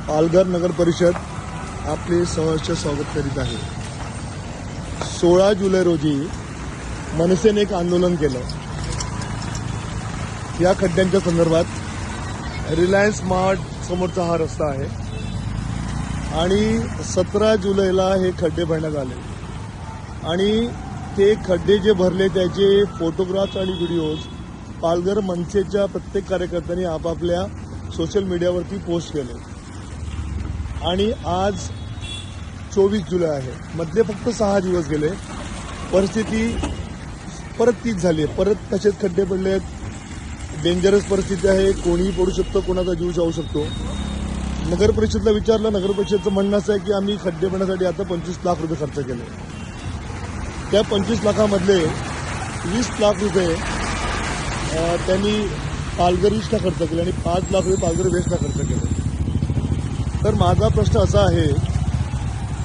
पालघर नगर परिषद आपले सहर्ष स्वागत करीत आहे। 16 जुलै रोजी मनसेने एक आंदोलन केलं या खड्ड्यांच्या संदर्भात। रिलायन्स मार्ट समोरचा हा रस्ता आहे आणि 17 जुलैला हे खड्डे भरण्यात आले आणि ते खड्डे जे भरले त्याचे फोटोग्राफ्स आणि व्हिडिओज पालघर मनसेच्या प्रत्येक कार्यकर्त्यांनी आपापल्या सोशल मीडियावरती पोस्ट केले आणि आज 24 जुलै आहे। मधले फक्त 6 दिवस गेले, परिस्थिती परत तीच झाली आहे, परत तसेच खड्डे पडले आहेत। डेंजरस परिस्थिती आहे, कोणीही पडू शकतो, कोणाचा जीव जाऊ शकतो। नगर परिषदला विचारलं, नगर परिषदचं म्हणणं असं आहे की आम्ही खड्डे भरण्यासाठी आता 25 लाख रुपये खर्च केले। त्या 25 लाखामधले 20 लाख रुपये त्यांनी पालघर ईस्टला खर्च केले आणि 5 लाख रुपये पालघर वेस्टला खर्च केले। तर माझा प्रश्न असा आहे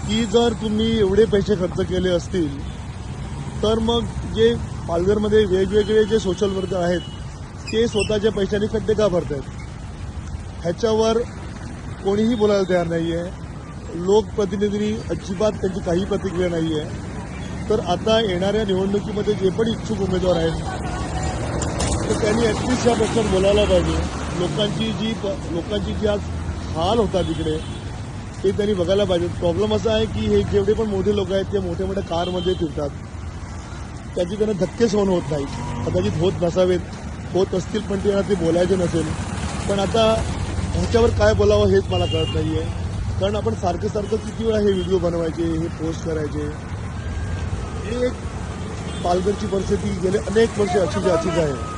की जर तुम्ही एवढे पैसे खर्च केले असतील तर मग जे पालघरमध्ये वेगवेगळे जे सोशल वर्कर आहेत ते स्वतःच्या पैशाने खड्डे का भरतायत, ह्याच्यावर कोणीही बोलायला तयार नाही आहे। लोकप्रतिनिधींनी अजिबात त्यांची काही प्रतिक्रिया नाही आहे। तर आता येणाऱ्या निवडणुकीमध्ये जे पण इच्छुक उमेदवार आहेत तर त्यांनी ॲटलिस्ट या प्रश्नात बोलायला पाहिजे। लोकांची जी आज हाल होतात तिकडे ते त्यांनी बघायला पाहिजे। प्रॉब्लेम असा आहे की हे जेवढे पण मोठे लोक आहेत ते मोठ्या मोठ्या कारमध्ये फिरतात, त्याची त्यांना धक्के सहन होत नाहीत। कदाचित होत नसावेत, होत असतील पण त्यांना ते बोलायचे नसेल। पण आता ह्याच्यावर काय बोलावं हेच मला कळत नाही आहे, कारण आपण सारखं किती वेळा हे व्हिडिओ बनवायचे, हे पोस्ट करायचे। हे पालघरची परिस्थिती गेले अनेक वर्ष अशीच आहे।